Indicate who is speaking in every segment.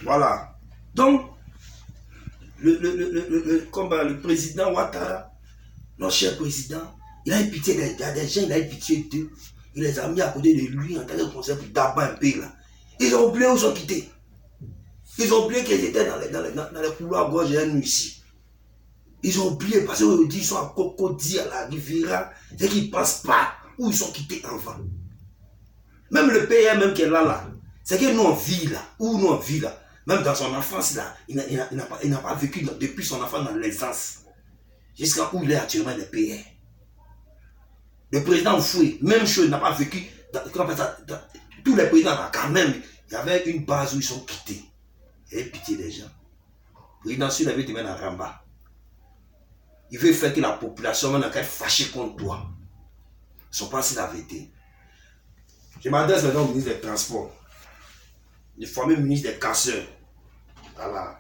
Speaker 1: Voilà. Donc, le président Ouattara, notre cher président, il a eu pitié des gens, il a eu pitié d'eux. Il les a mis à côté de lui en tant que conseiller pour d'abattre un pays là. Ils ont oublié où ils sont quittés. Ils ont oublié qu'ils étaient dans les couloirs gauche et nous ici. Ils ont oublié parce qu'ils sont à Cocody, à la Riviera, c'est qu'ils ne pensent pas où ils sont quittés avant. Même le pays même qui est là, c'est que nous on vit là, où nous on vit là. Même dans son enfance là, il n'a pas vécu depuis son enfance dans l'aisance. Jusqu'à où il est actuellement le pays. Le président Foué, même chose, il n'a pas vécu. Tous les présidents là, quand même, il y avait une base où ils sont quittés. Il y avait pitié des gens. Le président Sud avait été mis à Ramba. Il veut faire que la population soit fâchée contre toi. Ils ne sont pas si la vérité. Je m'adresse maintenant au ministre des Transports. Le fameux ministre des Casseurs. Voilà.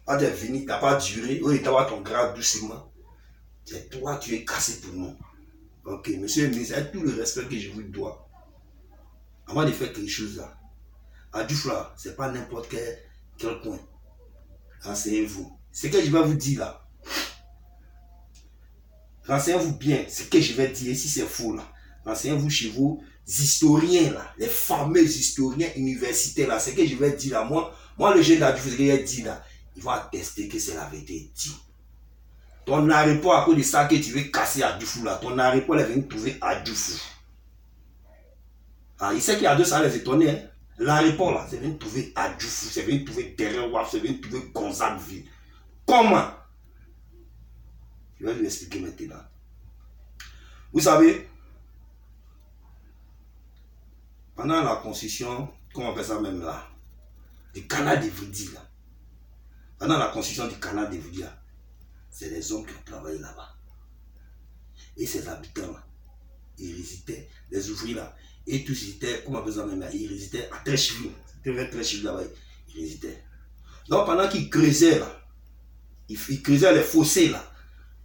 Speaker 1: Pas de venir, tu n'as pas duré. Oui, tu as ton grade doucement. C'est toi, tu es cassé pour nous. Ok, monsieur le ministre, avec tout le respect que je vous dois, avant de faire quelque chose là, à Dufla, ce n'est pas n'importe quel coin. Renseignez-vous. Ce que je vais vous dire là, renseignez-vous bien ce que je vais dire, si c'est faux là. Renseignez-vous chez vos historiens là, les fameux historiens universitaires là, ce que je vais dire là, moi le jeune là, ce que je vais dire là, il va attester que c'est la vérité dit. Ton aéroport à cause de ça que tu veux casser à Dufou là, ton aéroport est venu trouver à Dufou. Ah, il sait qu'il y a deux ça les étonner. Hein? L'aéroport là, c'est venu trouver à Dufou, c'est venu trouver derrière Waf, c'est venu trouver Gonzagueville. Comment? Je vais vous expliquer maintenant. Vous savez, pendant la construction, comment on appelle ça même là, du canal de Vridi là, pendant la construction du canal de Vridi là, c'est les hommes qui ont travaillé là-bas. Et ces habitants là, ils résidaient, les ouvriers là, et tous ils étaient, comment on appelle ça même là, ils résidaient à Trècheville. C'était Trècheville là-bas, ils résidaient. Donc pendant qu'ils creusaient là, ils creusaient les fossés là,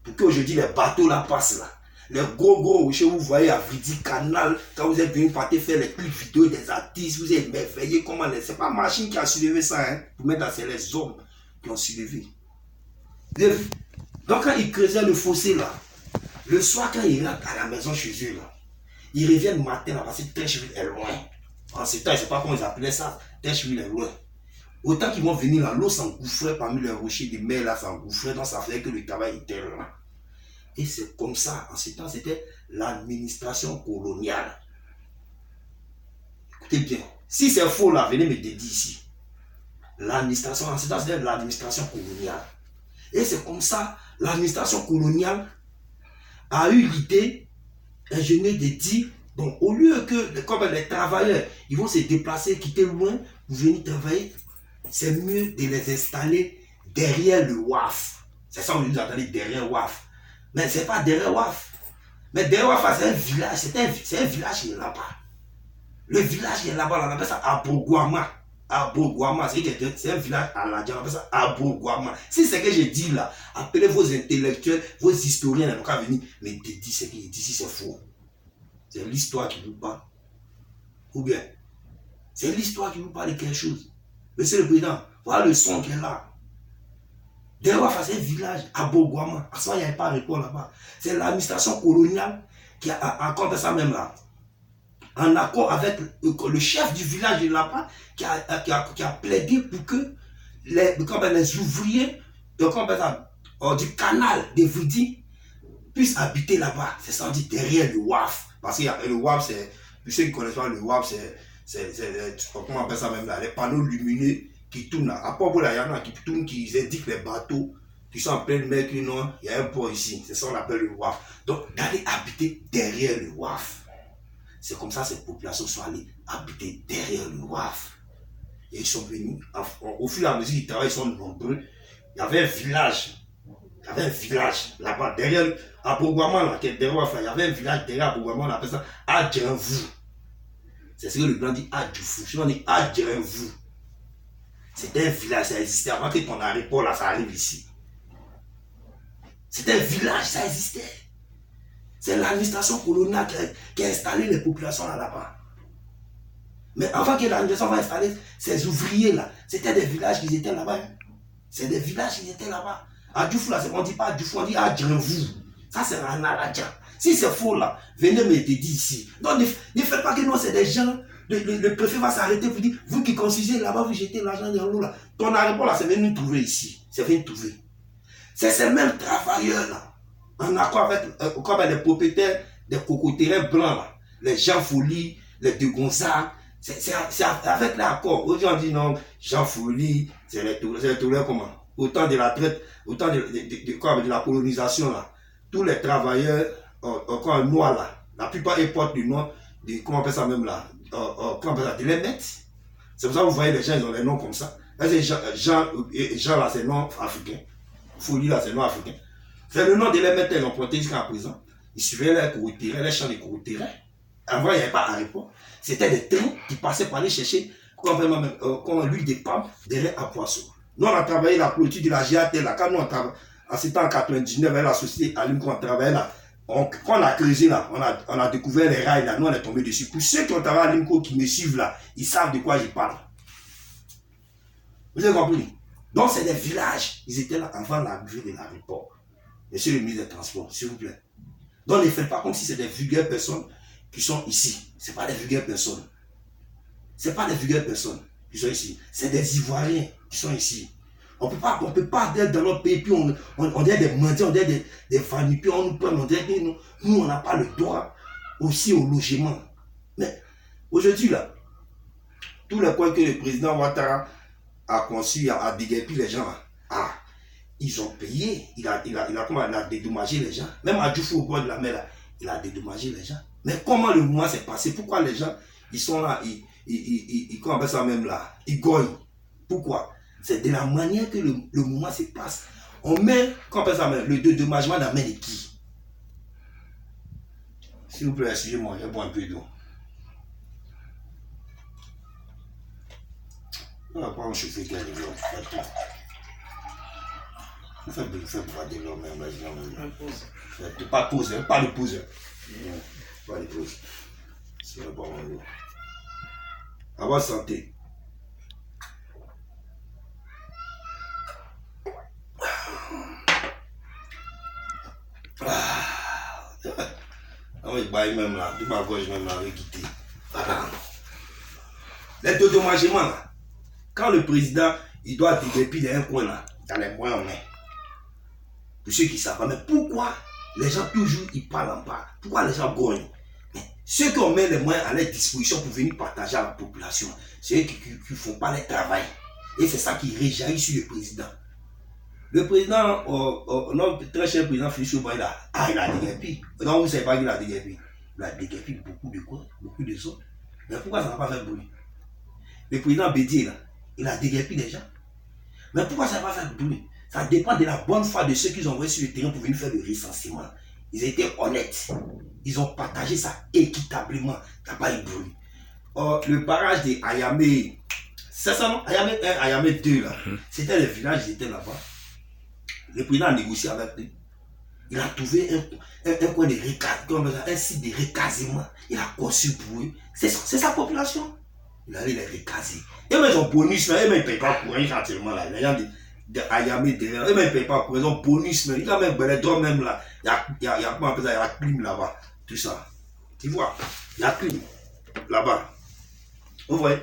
Speaker 1: pour qu'aujourd'hui les bateaux là passent là. Les gros, vous voyez à Vridi Canal, quand vous êtes venu partir faire les clips vidéo des artistes, vous êtes merveilleux comment c'est pas machine qui a soulevé ça, hein, pour mettre là, c'est les hommes qui ont soulevé. Donc quand ils creusaient le fossé là, le soir quand ils rentrent à la maison chez eux là, ils reviennent le matin là parce que Trècheville est loin. En ce temps, je ne sais pas comment ils appelaient ça, Trècheville est loin. Autant qu'ils vont venir là, l'eau s'engouffrait parmi les rochers des mers là, s'engouffrait, donc ça faisait que le travail était lent. Et c'est comme ça, en ce temps, c'était l'administration coloniale. Écoutez bien, si c'est faux là, venez me dédier ici. L'administration, en ce temps, c'était l'administration coloniale. Et c'est comme ça, l'administration coloniale a eu l'idée ingénieuse de dire, bon, au lieu que, comme les travailleurs, ils vont se déplacer, quitter loin, pour venir travailler, c'est mieux de les installer derrière le WAF. C'est ça, on nous attendait derrière WAF. Mais ce n'est pas derrière Waf. Mais derrière Waf, c'est un village. C'est un village qui est là-bas. Le village qui est là-bas, on appelle ça Aboguama. Aboguama, c'est un village à la on appelle ça Aboguama. Si c'est ce que je dis là, appelez vos intellectuels, vos historiens, ils vont venir me dire ce que je dis si c'est faux. C'est l'histoire qui vous parle. Ou bien, c'est l'histoire qui vous parle de quelque chose. Monsieur le Président, voilà le son qui est là. Derrière, c'est un village à Boguama. À ce moment, il n'y avait pas de réponse là-bas. C'est l'administration coloniale qui a accordé ça même là. En accord avec le chef du village de là-bas qui a plaidé pour que les ouvriers du canal de Vridi puissent habiter là-bas. C'est ça, on dit derrière le WAF. Parce que le WAF, c'est, pour ceux qui ne connaissent pas le WAF, c'est comment on appelle ça même là, les panneaux lumineux qui tournent là. À part pour la Yana qui tournent, qui indiquent les bateaux qui sont en pleine mer, il y a un port ici. C'est ça qu'on appelle le WAF. Donc, d'aller habiter derrière le WAF. C'est comme ça que ces populations sont allées habiter derrière le WAF. Et ils sont venus, au fur et à mesure qu'ils travaillent, ils sont nombreux. Il y avait un village. Il y avait un village là-bas, derrière, à Boguama, là, derrière WAF, il y avait un village derrière à Boguama, on appelle ça Adjenvou. C'est ce que le blanc dit Adjoufou. Je dis Adjenvou. C'était un village, ça existait avant que ton aéroport là, ça arrive ici. C'était un village, ça existait. C'est l'administration coloniale qui a installé les populations là-bas. Mais avant que l'administration va installer ces ouvriers-là, c'était des villages qui étaient là-bas. Hein. C'est des villages qui étaient là-bas. À Djoufou, là, on ne dit pas à Djoufou, on dit à Djanvou. Ça, c'est un Aradjan. Si c'est faux, là, venez me dire ici. Donc, ne faites pas que non, c'est des gens. Le préfet va s'arrêter pour dire, vous qui construisez là-bas, vous jetez l'argent dans l'eau, là. Ton aéroport, là, c'est venu nous trouver ici. C'est venu nous trouver. C'est ces mêmes travailleurs-là, en accord avec les propriétaires des cocoterrains blancs, là. Les Jean Folie, les De Gonzague. C'est avec l'accord. Aujourd'hui, on dit non, Jean Folie, c'est les toureurs, comment? Autant de la traite, autant de la colonisation, là. Tous les travailleurs, encore noirs, là, la plupart ils portent du nom, comment on appelle ça même là, comment on appelle ça, de les mettre. C'est pour ça que vous voyez les gens, ils ont les noms comme ça. Là, Jean là, c'est le nom africain. Folie là, c'est le nom africain. C'est le nom de les mettre, ils ont porté jusqu'à présent. Ils suivaient les courtiers, les champs de courtiers. Avant, il n'y avait pas d'aéroport. C'était des trains qui passaient par aller chercher l'huile de palme derrière à Poisson. Nous, on a travaillé la clôture de la GAT là. Quand nous, on travaille, c'était en 99, avec la société Alim, quand on travaillait là. Quand on a creusé là, on a découvert les rails là. Nous, on est tombé dessus. Pour ceux qui ont travaillé à Alimco, qui me suivent là, ils savent de quoi je parle. Vous avez compris? Donc, c'est des villages. Ils étaient là avant l'arrivée de l'aéroport. Monsieur le ministre des Transports, s'il vous plaît. Donc, ne faites pas comme si c'est des vulgaires personnes qui sont ici. Ce n'est pas des vulgaires personnes. Ce n'est pas des vulgaires personnes qui sont ici. C'est des Ivoiriens qui sont ici. On ne peut pas être dans notre pays, puis on est des mendiants, on est des familles, puis on nous prend, on dit que nous, on n'a pas le droit aussi au logement. Mais aujourd'hui, là, tous les coins que le président Ouattara a conçu, a déguerpi les gens, ils ont payé, il a dédommagé les gens. Même à Djoufou, au bord de la mer, là, il a dédommagé les gens. Mais comment le mouvement s'est passé? Pourquoi les gens, ils sont là, comment on appelle ça même là, ils gognent? Pourquoi? C'est de la manière que le mouvement se passe. On met, comment on appelle ça même, le dédommagement dans la main de qui? S'il vous plaît, excusez-moi, je bois un peu d'eau. On va pas en chauffer qu'elle est là. Fais boire de l'eau même. Pas pause, pas de pause. Pas de pause. C'est pas bon l'eau. À votre santé. On va même là, de ma gauche même là, avec quitter. Les dédommagements là. Quand le président, il doit déguerpir un coin là, dans les moyens on est. Pour ceux qui savent, mais pourquoi les gens toujours ils parlent en bas? Pourquoi les gens gognent? Mais ceux qui ont mis les moyens à leur disposition pour venir partager à la population, c'est eux qui ne font pas le travail. Et c'est ça qui réjaillit sur le président. Le président, notre très cher président Félix Chouba, il a déguerpi. Donc vous ne savez pas qu'il a déguerpi. Il a déguerpi beaucoup de quoi, beaucoup de choses. Mais pourquoi ça n'a pas fait bruit? Le président Bédier, là, il a déguerpi des gens. Mais pourquoi ça n'a pas fait bruit? Ça dépend de la bonne foi de ceux qui ont envoyé sur le terrain pour venir faire le recensement. Ils étaient honnêtes. Ils ont partagé ça équitablement. Il n'y a pas eu de bruit. Le barrage de Ayamé, c'est ça non? Ayamé 1, Ayamé 2, là. C'était le village, ils étaient là-bas. Le président a négocié avec eux. Il a trouvé un coin de recasement, un site de recasement. Il a conçu pour eux. C'est sa population. Il allait les recaser. Et même ils ont bonus, mais ils ne payent pas pour rien actuellement là. Les gens de Ayamé derrière, ils ne payent pas pour rien. Ils ont bonus, mais il y a même les droits même là. Il y a la clim là-bas. Tout ça. Tu vois, il y a la clim là-bas. Vous voyez?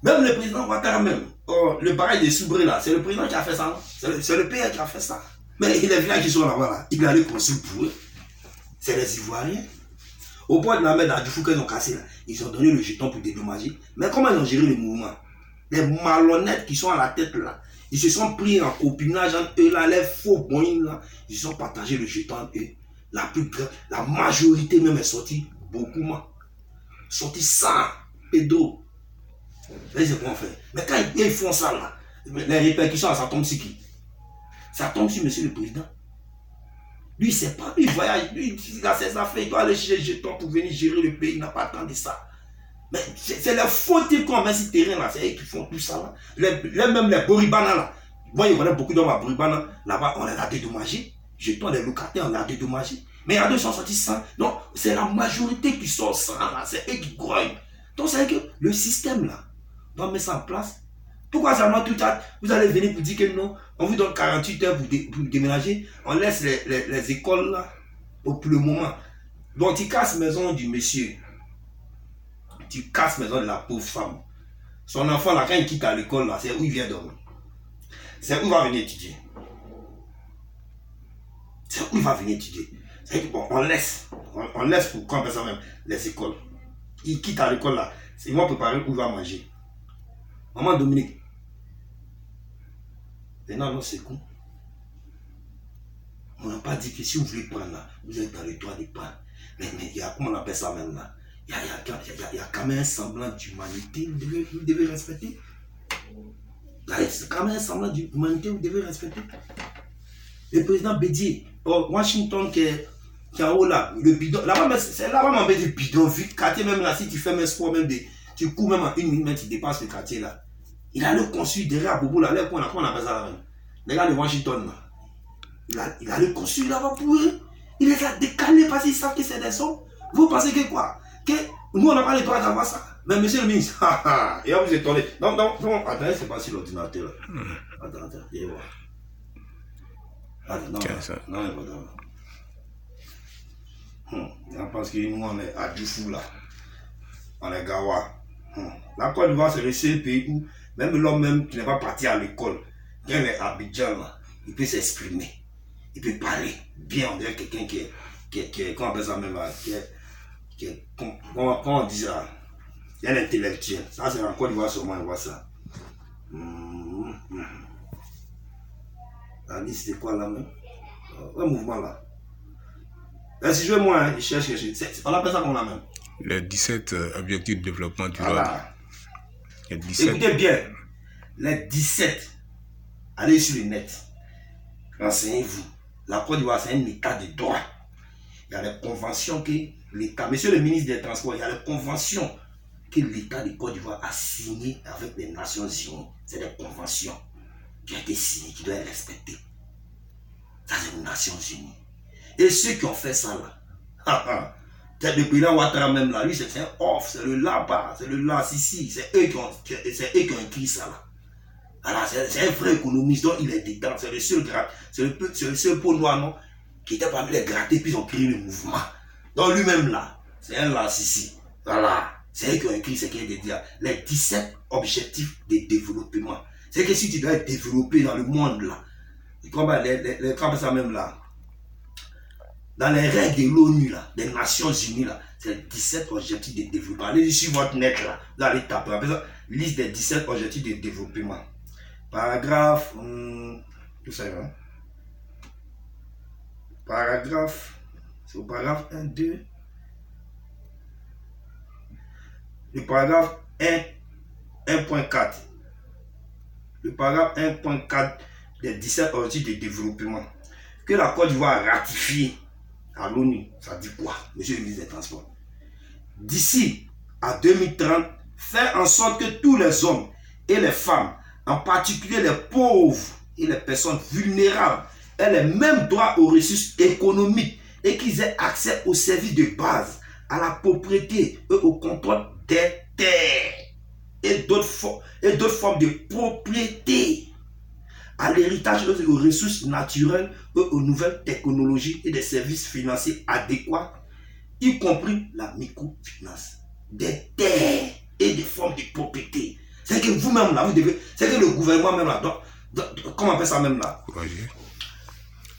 Speaker 1: Même le président Ouattara même. Le barrage de Soubré là, c'est le président qui a fait ça. C'est le père qui a fait ça. Mais les villages qui sont là-bas, là, ils allaient construire pour eux. C'est les Ivoiriens. Au point de la mer d'Adjoufou qu'ils ont cassé là, ils ont donné le jeton pour dédommager. Mais comment ils ont géré le mouvement? Les malhonnêtes qui sont à la tête là, ils se sont pris en copinage entre eux là, les faux boïs là, ils ont partagé le jeton entre eux. La majorité même est sortie, beaucoup moins. Sortie sans pédo. C'est quoi on fait? Mais quand ils font ça là, les répercussions, ça tombe sur qui? Ça tombe sur monsieur le président. Lui, il ne sait pas, lui, il voyage, lui, il a ses affaires, il doit aller chercher les jetons pour venir gérer le pays, il n'a pas le temps de ça. Mais c'est les faux types qu'on met sur le terrain là, c'est eux qui font tout ça là. Même les Boribana là, moi, il y a beaucoup d'hommes à Boribana, là-bas, on les a dédommagés. Jetons les locataires, on les a dédommagés. Mais il y a deux qui sont sortis sans. Non, c'est la majorité qui sort sans là, c'est eux qui grognent. Donc, c'est que le système là doit mettre ça en place. Pourquoi seulement tout ça, vous allez venir pour dire que non, on vous donne 48 heures pour déménager, on laisse les écoles là pour le moment. Donc, tu casses maison du monsieur, tu casses maison de la pauvre femme. Son enfant là, quand il quitte à l'école là, c'est où il vient dormir. C'est où il va venir étudier. C'est où il va venir étudier. C'est que bon, on laisse pour quand ça même les écoles. Il quitte à l'école là, ils vont préparer où il va manger. Maman Dominique. Maintenant, non, c'est con. On n'a pas dit que si vous voulez prendre là, vous êtes dans le droit de prendre. Mais il y a, comment on appelle ça même là? Il y a quand même un semblant d'humanité, vous devez respecter. Il y a quand même un semblant d'humanité, vous devez respecter. Le président Bédier, Washington qui est en haut là, le bidon, là-bas, c'est là-bas, on met du bidon, vu quartier même là, si tu fais même sport, même tu cours même en 1 minute, tu dépasses le quartier là. Il a le conçu derrière Bobo là, comment on appelle ça là même? Les gars de Washington là. Il a le conçu là-bas pour eux. Il les a décalés parce qu'ils savent que c'est des hommes. Vous pensez que quoi? Que nous on n'a pas le droit d'avoir ça. Mais monsieur le ministre, et là vous êtes tombé. Non, attendez, c'est pas sur l'ordinateur là. Attends, viens voir. Attends, non, je pense que nous on est à Djoufou là. On est Gawa. La Côte d'Ivoire c'est le seul pays où même l'homme même qui n'est pas parti à l'école, quand il est à Abidjan là, il peut s'exprimer. Il peut parler bien, on dirait quelqu'un qui est, comment on appelle ça même là, comment on dit ça, il y a un intellectuel. Ça c'est en Côte d'Ivoire seulement, on voit ça. La liste c'est quoi là même? Un mouvement là. Là si je veux moi, il cherche, on appelle ça qu'on a même.
Speaker 2: Les 17 objectifs de développement durable. Les 17.
Speaker 1: Écoutez bien, les 17, allez sur le net, renseignez-vous. La Côte d'Ivoire, c'est un état de droit. Il y a des conventions que l'État, monsieur le ministre des Transports, il y a des conventions que l'État de Côte d'Ivoire a signées avec les Nations Unies. C'est des conventions qui ont été signées, qui doivent être respectées. Ça, c'est les Nations Unies. Et ceux qui ont fait ça là, c'est le président Ouattara même là, lui c'est un off, c'est le là-bas, c'est le là-ici, c'est eux qui ont écrit ça là. Alors c'est un vrai économiste, donc il est dedans, c'est le seul grade, c'est le seul peau noir non, qui était parmi les grattés, puis ils ont créé le mouvement. Donc lui-même là, c'est un là-ici, voilà, c'est eux qui ont écrit ce qu'il est dedans, les 17 objectifs de développement. C'est que si tu dois être développé dans le monde là, comme ça même là, dans les règles de l'ONU, des Nations Unies, c'est 17 objectifs de développement. Allez sur votre net, là, vous allez taper, après ça, liste des 17 objectifs de développement. Paragraphe, tout ça, hein? Paragraphe, c'est au paragraphe 1, 2. Le paragraphe 1.4. Le paragraphe 1.4 des 17 objectifs de développement. Que la Côte d'Ivoire a ratifié à l'ONU, ça dit quoi, monsieur le ministre des Transports? D'ici à 2030, faire en sorte que tous les hommes et les femmes, en particulier les pauvres et les personnes vulnérables, aient les mêmes droits aux ressources économiques et qu'ils aient accès aux services de base, à la propriété et au contrôle des terres et d'autres formes de propriété, à l'héritage et aux ressources naturelles et aux nouvelles technologies et des services financiers adéquats, y compris la microfinance, des terres et des formes de propriété. C'est que vous-même là, vous devez, c'est que le gouvernement même là, comment on appelle ça même là,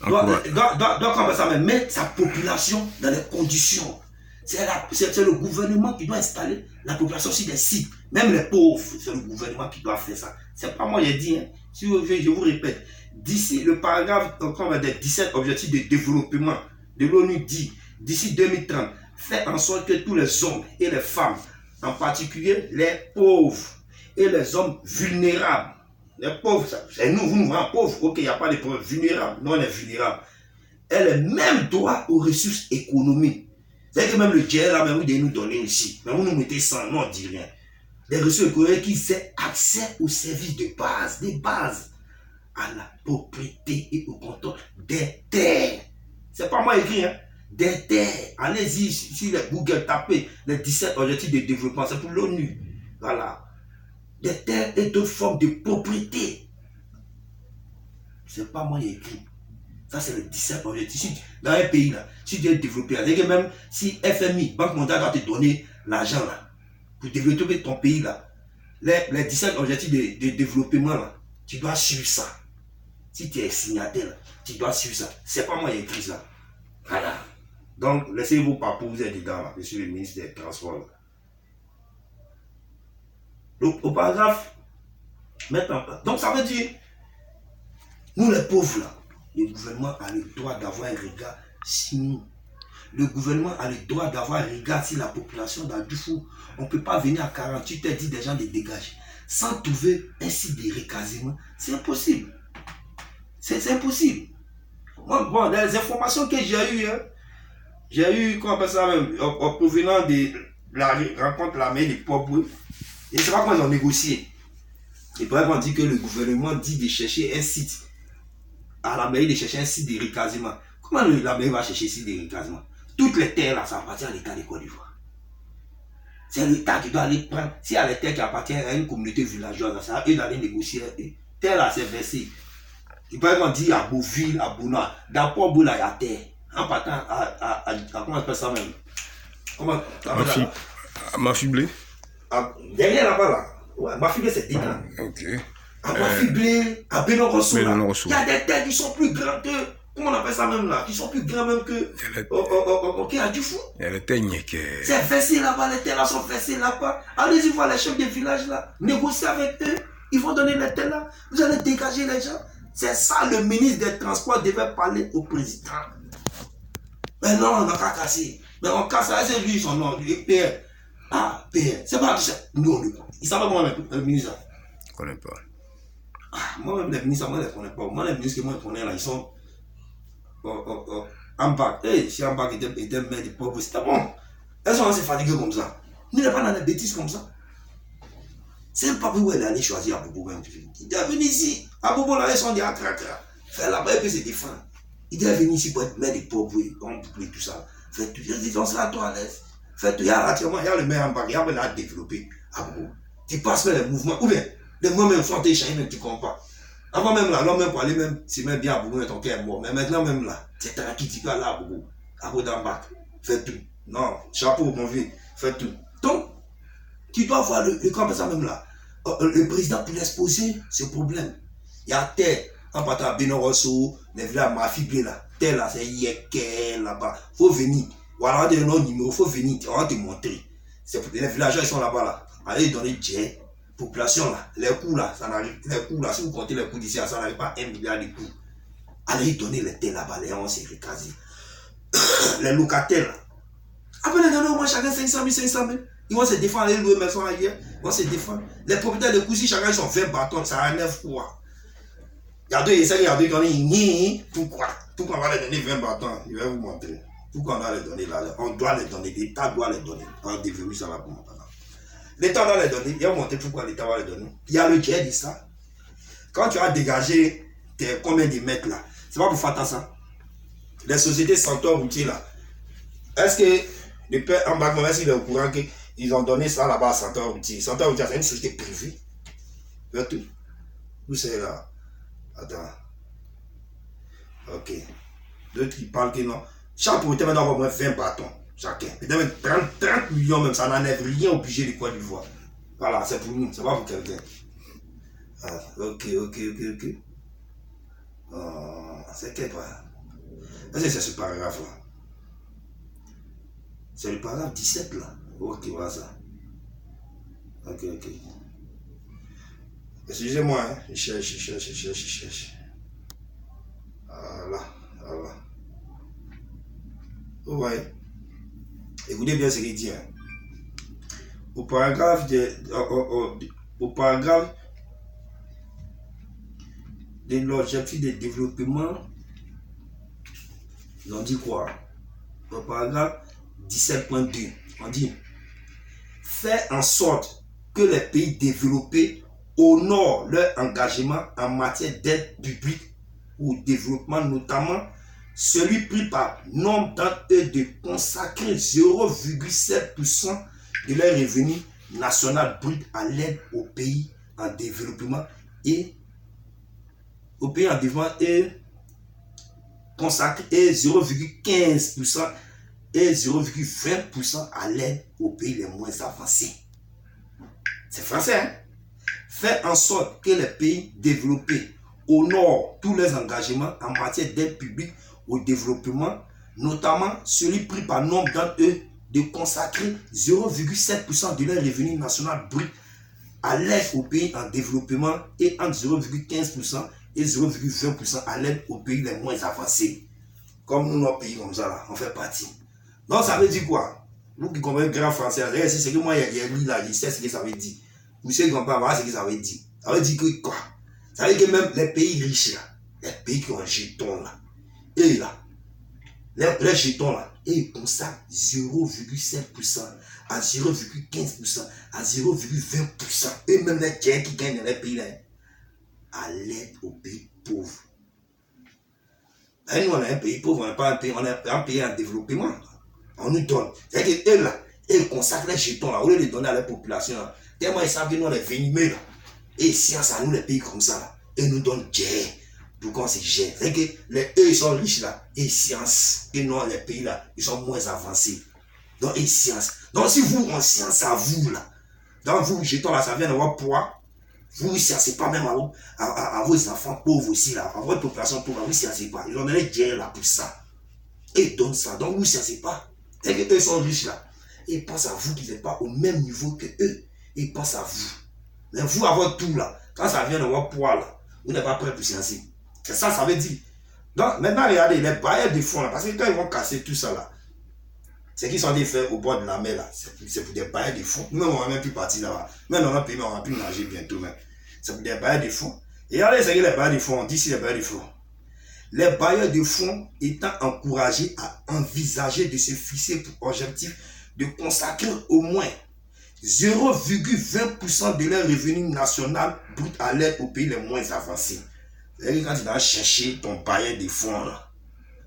Speaker 1: doit comment ça même, mettre sa population dans les conditions. C'est le gouvernement qui doit installer la population sur des sites. Même les pauvres, c'est le gouvernement qui doit faire ça. C'est pas moi qui ai dit, hein. Si je vous répète, d'ici le paragraphe des 17 objectifs de développement de l'ONU dit, d'ici 2030, faire en sorte que tous les hommes et les femmes, en particulier les pauvres et les hommes vulnérables, les pauvres, c'est nous, vous nous voyez pauvres, ok, il n'y a pas de pauvres vulnérables, non, on est vulnérables, aient les mêmes droits aux ressources économiques. C'est que même le GR là, même vous devez nous donner aussi, mais vous nous mettez sans, non, on ne dit rien. Les ressources économiques qui aient accès aux services de base, des bases, à la propriété et au contrôle des terres. C'est pas moi écrit, hein. des terres. Allez-y sur les Google, tapez les 17 objectifs de développement, c'est pour l'ONU. Voilà. Des terres et d'autres formes de propriété. C'est pas moi qui ai écrit. Ça, c'est les 17 objectifs. Si, dans un pays, là, si tu es développé, c'est-à-dire que même si FMI, Banque mondiale, va te donner l'argent là, pour développer ton pays, là, les 17 objectifs de développement, là, tu dois suivre ça. Si tu es signataire, là, tu dois suivre ça. C'est pas moi qui ai écrit ça. Voilà. Donc, laissez vos papas, vous êtes dedans, là. Je suis le ministre des Transports. Là. Donc, au paragraphe, maintenant, donc ça veut dire, nous les pauvres, là, le gouvernement a le droit d'avoir un regard sur nous. Le gouvernement a le droit d'avoir un regard sur la population d'Adjoufou. On ne peut pas venir à 48 heures dire des gens de dégager sans trouver un site de recasement. C'est impossible. C'est impossible. Moi, bon, dans les informations que j'ai eu, comment on appelle ça même, en provenant de la rencontre de la mairie de Port-Boué, je ne sais pas comment ils ont négocié. Et par exemple, on dit que le gouvernement dit de chercher un site à la mairie de chercher un site de recasement. Comment la mairie va chercher un site de recasement? Toutes les terres là, ça appartient à l'État de Côte d'Ivoire. C'est l'État qui doit aller prendre. S'il y a les terres qui appartiennent à une communauté villageoise, ça eux d'aller négocier. Terre là, c'est versé. Il peut être dit à Beauville, à Bouna. Dans Port-Boué, là, il y a terre. En partant à comment on appelle ça même? Comment
Speaker 2: Mafiblé.
Speaker 1: Derrière là-bas là. Ouais, Mafiblé, c'est dedans.
Speaker 2: Ok.
Speaker 1: À Mafiblé, à Bénorosso, il y a des terres qui sont plus grandes que. Comment on appelle ça même là? Qui sont plus grands même que. Ok, à Dufou.
Speaker 2: Il y a les terres qui.
Speaker 1: C'est versé là-bas, les terres là sont versées là-bas. Allez-y voir les chefs des villages là. Négocier avec eux. Ils vont donner les terres là. Vous allez dégager les gens. C'est ça le ministre des Transports devait parler au président. Mais non, on n'a pas cassé. Mais on casse ça, c'est lui son nom, le PR. Ah, PR. C'est pas ça. Nous, il savait moi le ministre.
Speaker 2: Je ne connais pas.
Speaker 1: Ah, moi-même, les ministres, moi, je ne les connais pas. Moi, les ministres que moi, je connais là, ils sont. En bac. Si en bac était maire du peuple, c'était bon. Elles sont assez fatiguées comme ça. Nous, n'est pas dans des bêtises comme ça. C'est un papier où elle est allée choisir Abobo. Il doit venir ici. Abobo, là, ils sont des accra-cra. Faire là-bas, et puis se défendre. Il doit venir ici pour être maire des pauvres, et tout ça. Fait tout. Je dis, on sera à toi à l'aise. Fait tout. Il y a le maire en bac, il y a le développé. Abobo. Tu passes par les mouvements. Ou bien, les mouvements même sont échangés, même tu comprends pas. Avant même là, l'homme même pour aller même, c'est même bien Abobo, ton cœur est mort. Mais maintenant même là, c'est un qui dit là, Abobo. Abobo dans le bac. Fait tout. Non, chapeau, mon vieux. Fait tout. Donc, tu dois voir le camp, ça même là. Le président pour l'exposer ce problème. Il y a terre, en partant à Bénorosso, les villages Mafiblé là. Terre là, c'est Yeke là-bas. Faut venir. Voilà, on va te donner un numéro, faut venir, on va te montrer. Les villageois, ils sont là-bas là. Allez donner jet. Population là, les coûts là, ça n'arrive, les coûts là, si vous comptez les coûts d'ici, ça n'arrive pas à 1 milliard de coûts. Allez donner les terres là-bas, les gens s'est recasé. Les locataires là. Après les donner au moins chacun 500 000, 500 000. Ils vont se défendre, les louer maison ailleurs, ils vont se défendre. Les propriétaires de Koussi, chacun ils ont 20 bâtons, ça a 9 quoi. Il y a deux, il y a deux qui disent, pourquoi on va les donner 20 bâtons? Je vais vous montrer. Pourquoi on va les donner là? On doit les donner, l'État doit les donner. On déverrouille ça là pour maintenant. L'État doit les donner. Il va montrer pourquoi l'État va les donner. Il y a le jet dit ça. Quand tu as dégagé tes combien de mètres là, c'est pas pour faire ça. Les sociétés Centaure routier là, est-ce que le père en bas, est-ce qu'il est au courant qu'ils ont donné ça là-bas à Centaure routier? Centaure routier, c'est une société privée. Vers tout. Où c'est là? Attends. Ok. D'autres qui parlent que non. Chaque propriétaire doit avoir au moins 20 bâtons. Chacun. Peut-être même 30 millions même, ça n'enlève rien au budget de Côte d'Ivoire. Voilà, c'est pour nous, c'est pas pour quelqu'un. Ah, ok. C'est quel paragraphe? Est-ce que c'est ce paragraphe là? C'est le paragraphe 17 là. Ok, voilà ça. Ok. Excusez-moi, hein. Je cherche. Voilà. Vous voyez? Écoutez bien ce qu'il dit. Hein. Au paragraphe de l'objectif de développement, ils ont dit quoi? Au paragraphe 17.2, on dit faire en sorte que les pays développés honorent leur engagement en matière d'aide publique au développement, notamment celui pris par nombre d'entre eux de consacrer 0,7% de leur revenu national brut à l'aide aux pays en développement et consacrer 0,15% et 0,20% à l'aide aux pays les moins avancés. C'est français, hein? Faire en sorte que les pays développés honorent tous leurs engagements en matière d'aide publique au développement, notamment celui pris par nombre d'entre eux de consacrer 0,7% de leur revenu national brut à l'aide aux pays en développement et entre 0,15% et 0,20% à l'aide aux pays les moins avancés. Comme nous, nos pays comme ça, là, on fait partie. Donc ça veut dire quoi? Vous qui comprenez grand français, c'est ce que moi j'ai lu là, je sais ce que ça veut dire. Vous savez qu'on peut voir ce que ça veut dire. Ça veut dire que quoi? Ça veut dire que même les pays riches là, les pays qui ont un jeton là, et là, les jetons là, et ils consacrent 0,7% à 0,15% à 0,20%. Et même les tiers qui gagnent dans les pays là, à l'aide aux pays pauvres. Et nous on est un pays pauvre, on n'est pas un pays, on est un pays en développement. On nous donne. C'est-à-dire qu'eux là, ils consacrent les jetons là, au lieu de les donner à la population là, tellement ils savent que nous on est venimeux là. Et science à nous les pays comme ça là, et nous donnent tiers. Pour qu'on se gère. C'est-à-dire que eux ils sont riches là, et science. Et non, les pays là, ils sont moins avancés. Donc, et science. Donc, si vous, en science à vous là, dans vous, jetons là, ça vient d'avoir poids. Vous ne sciencez pas même à vos enfants pauvres aussi là, à votre population pauvre, vous ne sciencez pas. Ils ont donné guerre là pour ça. Et ils donnent ça. Donc, vous ne sciencez pas. C'est-à-dire qu'eux sont riches là. Et ils pensent à vous qui n'êtes pas au même niveau que eux. Et ils pensent à vous. Mais vous, avoir tout là, quand ça vient d'avoir poids là, vous n'êtes pas prêt pour sciencer. C'est ça, ça veut dire. Donc, maintenant, regardez, les bailleurs de fonds, là, parce que quand ils vont casser tout ça, là, c'est qu'ils sont des faits au bord de la mer, là. C'est pour des bailleurs de fonds. Nous, on va même plus partir là-bas. Même dans notre pays, on va plus nager bientôt, même. C'est pour des bailleurs de fonds. Et regardez, c'est que les bailleurs de fonds, on dit ici les bailleurs de fonds. Les bailleurs de fonds étant encouragés à envisager de se fixer pour objectif de consacrer au moins 0,20% de leur revenu national brut à l'aide aux pays les moins avancés. C'est-à-dire quand tu vas chercher ton bailleur de fonds là,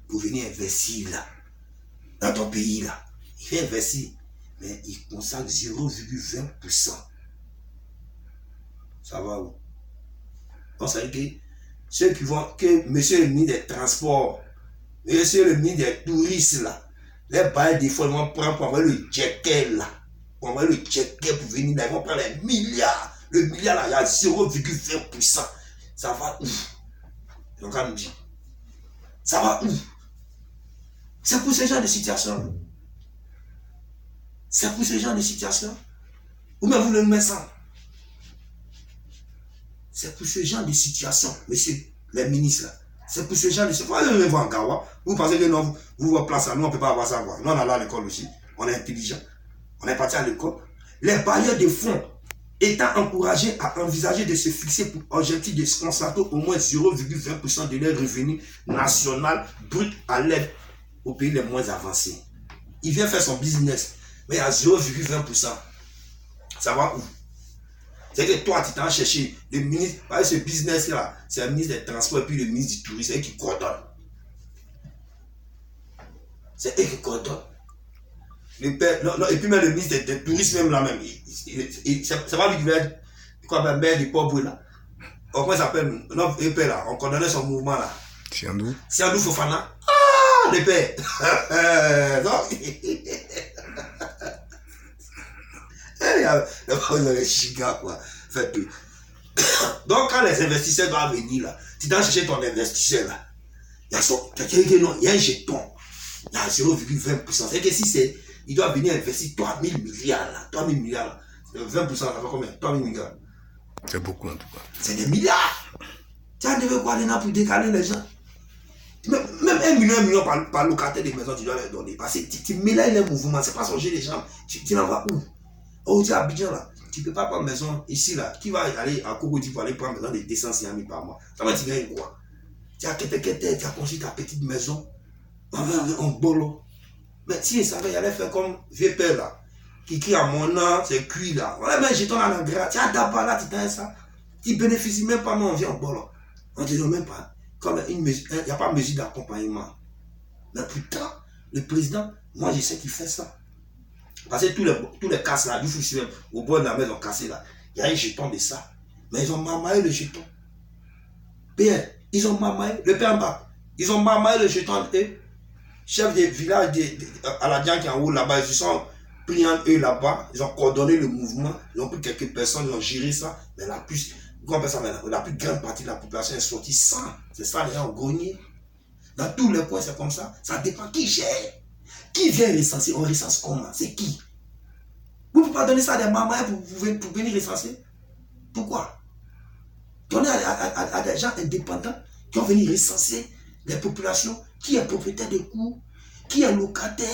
Speaker 1: pour venir investir là, dans ton pays là, il fait investir, mais il consacre 0,20%. Ça va où? Donc ça veut dire que ceux qui vont, que monsieur le ministre des Transports, monsieur le ministre des Touristes là, les bailleurs de fonds vont prendre pour avoir le checker là, pour avoir le checker pour venir là, ils vont prendre les milliards. Le milliard là, il y a 0,20%. Ça va où? Donc, on nous dit, ça va où? C'est pour ce genre de situation. C'est pour ce genre de situation. Ou même vous le mettez ça. C'est pour ce genre de situation, monsieur, les ministres là. C'est pour ce genre de situation. Vous en Gawa. Vous pensez que non, vous vous placez à nous, on ne peut pas avoir ça. Nous, on est là à l'école aussi. On est intelligent. On est parti à l'école. Les bailleurs de fonds étant encouragés à envisager de se fixer pour objectif de se consacrer au moins 0,20% de leur revenu national brut à l'aide aux pays les moins avancés. Il vient faire son business, mais à 0,20%. Ça va où? C'est que toi, tu t'en cherché le ministre, parce que ce business-là, c'est le ministre des Transports et puis le ministre du Tourisme, c'est eux qui coordonnent. C'est eux qui coordonnent. Le père, non, et puis même le ministre des Tourisme, même là même, c'est pas lui qui veut quoi, ben, maire du pauvre là. Comment ça s'appelle? Non, le père là, on condamnait son mouvement là.
Speaker 2: Siandou.
Speaker 1: Siandou Fofana. Ah, le père. Non. Il y a les chigas quoi. Fait que. Donc quand les investisseurs doivent venir là, tu dois chercher ton investisseur là. Il y a un jeton. Il y a 0,20%. C'est que si c'est. Il doit venir investir 3 000 milliards là. 3 000 milliards là. 20%, ça fait combien? 3 000 milliards.
Speaker 2: C'est beaucoup en tout cas.
Speaker 1: C'est des milliards. Tu as devenu quoi là pour décaler les gens? Même 1 million par locataire de maison, tu dois leur donner. Parce que tu mélanges les mouvements, c'est pas songer les gens. Tu n'en vas où? Oh, tu es à Abidjan là. Tu ne peux pas prendre maison ici là. Qui va aller à Cogodi pour aller prendre maison de 200 000 par mois? Ça va te gagner quoi? Tu as construit ta petite maison en bolo. Mais si il savait, il allait faire comme vieux père là. Qui crie à mon nom, c'est cuit là. Voilà, mais jeton là, tu as d'abord là, tu t'as ça. Tu bénéficies même pas, mais on vient en bolo. On ne te donne même pas. Comme il n'y a pas de mesure d'accompagnement. Mais putain, le président, moi je sais qu'il fait ça. Parce que tous les casses là, du fou au bord de la maison cassée là, il y a un jeton de ça. Mais ils ont mamaillé le jeton. Pierre, ils ont mamaillé, le père en bas, ils ont mamaillé le jeton. Chef des villages à la Diane qui est en haut là-bas, ils se sont pris en eux là-bas, ils ont coordonné le mouvement, ils ont pris quelques personnes, ils ont géré ça, mais la plus grande partie de la population est sortie sans. C'est ça, les gens ont grogné. Dans tous les coins, c'est comme ça. Ça dépend qui gère. Qui vient recenser? On recense comment? C'est qui? Vous ne pouvez pas donner ça à des mamans pour venir recenser? Pourquoi? Donnez à des gens indépendants qui vont venir recenser les populations, qui est propriétaire de cours, qui est locataire.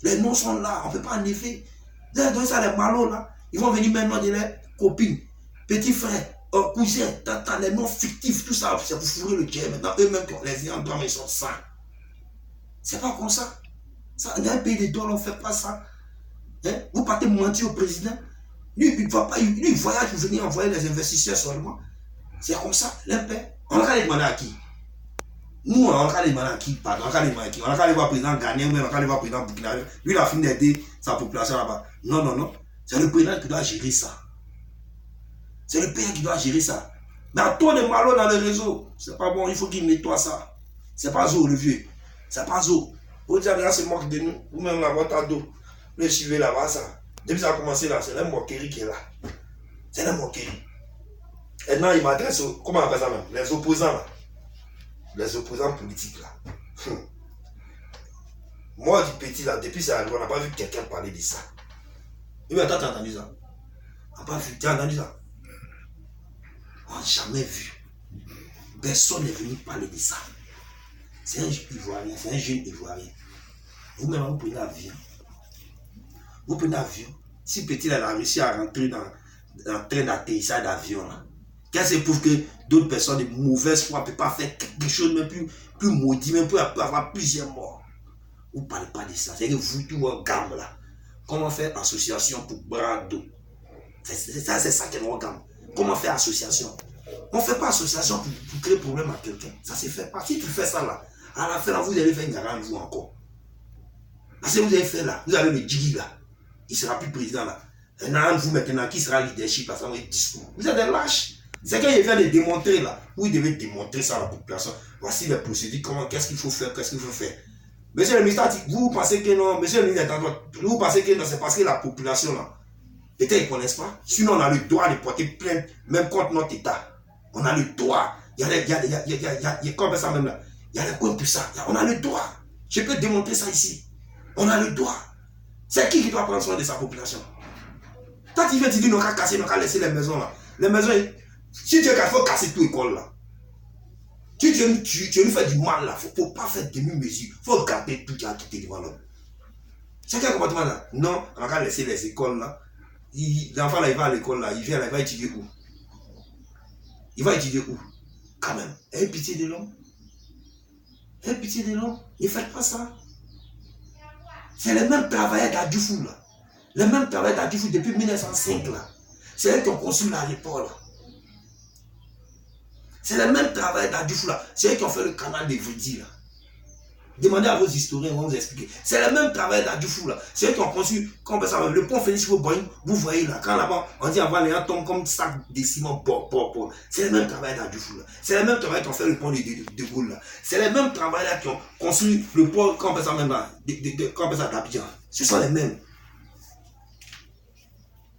Speaker 1: Les noms sont là, on ne peut pas enlever. Vous allez donner ça à des malons là. Ils vont venir maintenant de leurs copines, petits frères, cousins, tata, les noms fictifs, tout ça, c'est pour fourrer le dieu. Maintenant, eux-mêmes, les endroits, ils sont sains. C'est pas comme ça. Ça, dans un pays de dollars, on ne fait pas ça. Hein? Vous partez mentir au président. Lui, il voyage pour venir envoyer les investisseurs seulement. C'est comme ça, l'impair. On va aller demander à qui? Nous, on va aller demander à qui? Pardon, on va aller demander à qui? On va aller voir le président Ghanéen, on va aller voir le président Burkinabé. Lui, il a fini d'aider sa population là-bas. Non, non, non. C'est le président qui doit gérer ça. C'est le père qui doit gérer ça. Dans trop de malheurs dans le réseau. C'est pas bon, il faut qu'il nettoie ça. C'est pas Zo, le vieux. C'est pas Zo. Vous dites, là, c'est moque de nous. Vous-même, là, votre ado. Le suivez là-bas, ça. Depuis que ça a commencé là, c'est la moquerie qui est là. C'est la moquerie. Et maintenant, il m'adresse, comment on appelle ça même? Les opposants là. Les opposants politiques là. Moi, du petit là, depuis ça, on n'a pas vu quelqu'un parler de ça. Mais attends, t'as entendu ça? On n'a pas vu, t'as entendu ça? On n'a jamais vu. Personne n'est venu parler de ça. C'est un Ivoirien, c'est un jeune Ivoirien. Vous-même, vous prenez l'avion. Vous prenez l'avion. Si petit là, il a réussi à rentrer dans le train d'atterrissage d'avion là, qu'est-ce que prouve que d'autres personnes de mauvaise foi ne peuvent pas faire quelque chose même plus maudit, même peut avoir plusieurs morts? Vous ne parlez pas de ça. C'est que vous, tout votre gamme là. Comment faire association pour bras d'eau? C'est ça qui est notre gamme. Comment faire association? On ne fait pas association pour créer problème à quelqu'un. Ça ne se fait pas. Si tu fais ça là, à la fin là, vous allez faire une garage vous encore. Parce que vous allez faire là, vous avez le Djigui là. Il ne sera plus président là. Un an vous maintenant, qui sera leadership parce que vous êtes discours. Vous êtes des lâches. C'est qu'il vient de démontrer là. Vous devez démontrer ça à la population. Voici les procédures, qu'est-ce qu'il faut faire, qu'est-ce qu'il faut faire. Monsieur le ministre, vous pensez que non, monsieur le ministre, vous pensez que non, c'est parce que la population là, peut-être ils ne connaissent pas. Sinon, on a le droit de porter plainte, même contre notre État. On a le droit. Il y a comme ça même là. Il y a les coins pour ça. On a le droit. Je peux démontrer ça ici. On a le droit. C'est qui doit prendre soin de sa population? Toi, tu viens te dire, on va casser, on va laisser les maisons là. Les maisons, si tu veux qu'il faut casser toute l'école là. Si tu veux nous faire du mal là, il ne faut pas faire demi-mesure. Il faut garder tout qui a quitté devant l'homme. C'est quel comportement là? Non, on va laisser les écoles là. L'enfant là, il va à l'école là, il vient là, il va étudier où? Il va étudier où? Quand même. Ayez pitié de l'homme. Ayez pitié de l'homme. Ne faites pas ça. C'est les mêmes travailleurs d'Adjoufou là. Les mêmes travailleurs d'Adjoufou depuis 1905 là. C'est eux qui ont construit l'aéroport là. C'est les mêmes travailleurs d'Adjoufou là. C'est eux qui ont fait le canal de Vridi là. Demandez à vos historiens, on va vous expliquer. C'est les mêmes travailleurs d'Adjoufou là. C'est eux qui ont construit, le pont Félix Fauboyne, vous voyez là, quand là-bas, on dit avant les gens tombent comme sac de ciment, c'est les mêmes travailleurs d'Adjoufou là. C'est les mêmes travailleurs qui ont fait le pont de Gaulle là. C'est les mêmes travailleurs qui ont construit le pont, quand on fait ça même là, d'Abidjan. Ce sont les mêmes.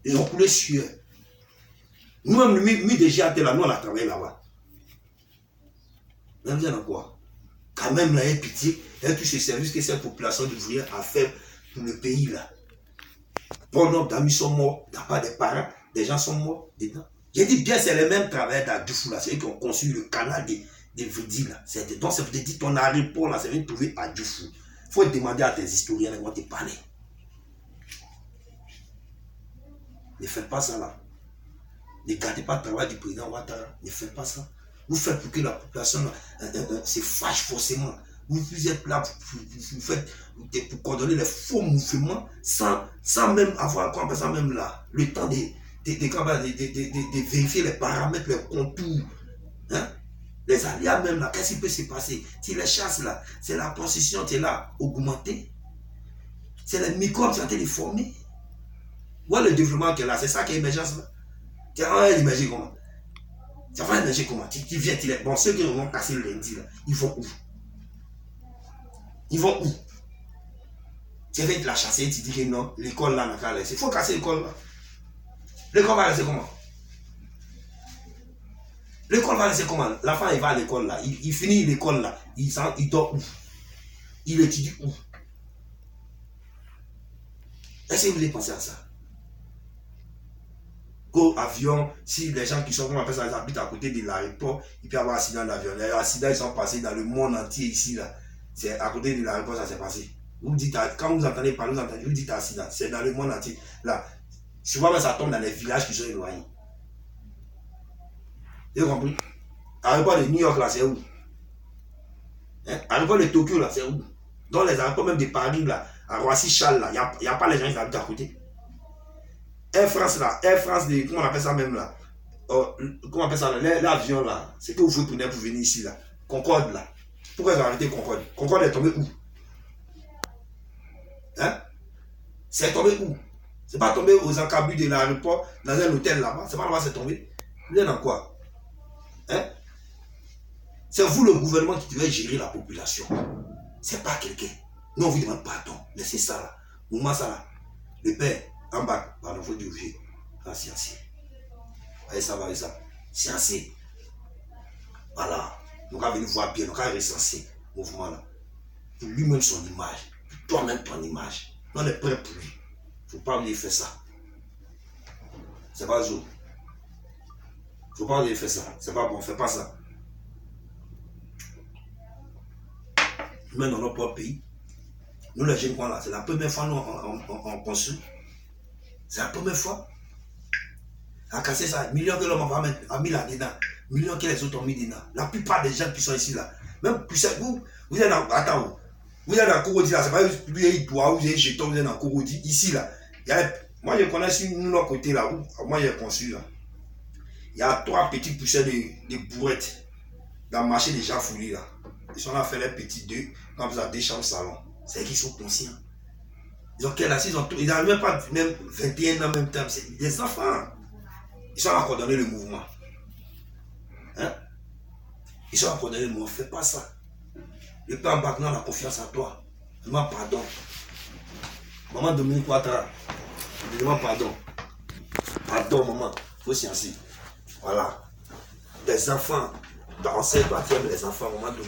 Speaker 1: Ils ont coulé sueur. Nous-mêmes, le MIDGAT là, nous on a travaillé là-bas. Vous avez quoi? Quand même, là, il y a pitié, il y a tous ces services que cette population d'ouvriers a fait pour le pays là. Bon nombre d'amis sont morts, il n'y a pas de parents, des gens sont morts dedans. J'ai dit bien, c'est les mêmes travailleurs d'Adjoufou là, c'est eux qui ont construit le canal de Vridi là. Donc, c'est pour te dire, ton aéroport là, c'est venu trouver Adjoufou. Il faut demander à tes historiens, ils vont te parler. Ne faites pas ça là. Ne gardez pas le travail du président Ouattara. Ne faites pas ça. Vous faites pour que la population se fâche forcément. Vous êtes là vous faites pour coordonner les faux mouvements sans même avoir même là, le temps de vérifier les paramètres, les contours. Hein? Les aléas même là, qu'est-ce qui peut se passer? Si les chasses là, c'est la possession qui est là augmentée. C'est les microbes qui sont en train de former. Voilà le développement qui est là, c'est ça qui est l'émergence là. Tu vas émerger comment? Ça va émerger comment? Tu viens, bon, ceux qui vont casser le lundi là, ils vont où? Ils vont où? Tu viens de la chasser et tu dis que non, l'école là n'a qu'à laisser. Il faut casser l'école là. L'école va laisser comment? L'école va laisser comment? L'enfant il va à l'école là, il finit l'école là, il dort où? Il étudie où? Est-ce que vous avez pensé à ça? Qu'au avion, si les gens qui sont, comment on appelle ça, ils habitent à côté de l'aéroport, il peut y avoir un accident d'avion. Les accidents ils sont passés dans le monde entier ici là. C'est à côté de l'aéroport ça s'est passé. Vous dites, quand vous entendez parler, vous dites accident. C'est dans le monde entier. Là, souvent ça tombe dans les villages qui sont éloignés. Vous avez compris? L'aéroport de New York là, c'est où? Hein? L'aéroport de Tokyo là, c'est où? Dans les aéroports même de Paris là, à Roissy-Charles là, il n'y a pas les gens qui habitent à côté. Air France là, Air France, comment on appelle ça même là? Comment on appelle ça là? L'avion là, c'est que vous pouvez tourner pour venir ici là. Concorde là. Pourquoi ils ont arrêté Concorde? Concorde est tombé où? Hein? C'est tombé où? C'est pas tombé aux encabus de l'aéroport, dans un hôtel là-bas. C'est pas là-bas c'est tombé. Vous êtes dans quoi? Hein? C'est vous le gouvernement qui devez gérer la population. C'est pas quelqu'un. Nous on vous demande pardon. Mais c'est ça là. Moment ça là. Le père, en bas, pardon, faut dire vieux. Ah, scientifique. Allez, ça va avec ça. Scientifique. Voilà. Nous allons venir voir bien, nous allons recenser le mouvement là. Pour lui-même son image. Pour toi-même ton image. On est prêt pour lui. Il ne faut pas oublier de faire ça. C'est pas jour. Il ne faut pas oublier de faire ça. C'est pas bon, fais pas ça. Même dans notre propre pays, nous les jeunes là, c'est la première fois nous on construit. C'est la première fois. À casser ça, millions que l'homme a mis là-dedans, millions que les autres ont mis dedans. La plupart des gens qui sont ici là, même vous êtes dans, attends, vous êtes dans Cogodi là, c'est pas vous êtes toi, vous êtes jeton, vous êtes dans Cogodi, ici là. Moi je connais sur notre côté là, où moi j'ai construit là. Il y a 3 petits pousseurs de bourrettes dans le marché des gens fournis là. Ils sont là à faire les petits 2, comme ça, 2 chambres salon. C'est qu'ils sont conscients. Ils ont quel âge? Ils n'ont même pas même 21 ans en même temps. C'est des enfants. Ils sont encore donné le mouvement. Hein? Ils sont encore donné le mouvement. Fais pas ça. Le père Mbak, a la confiance en toi. Demande pardon. Maman Dominique Ouattara. Demande pardon. Pardon, maman. Il faut s'y assurer. Voilà. Des enfants. Dans toi, tu aimes les enfants, maman Dominique.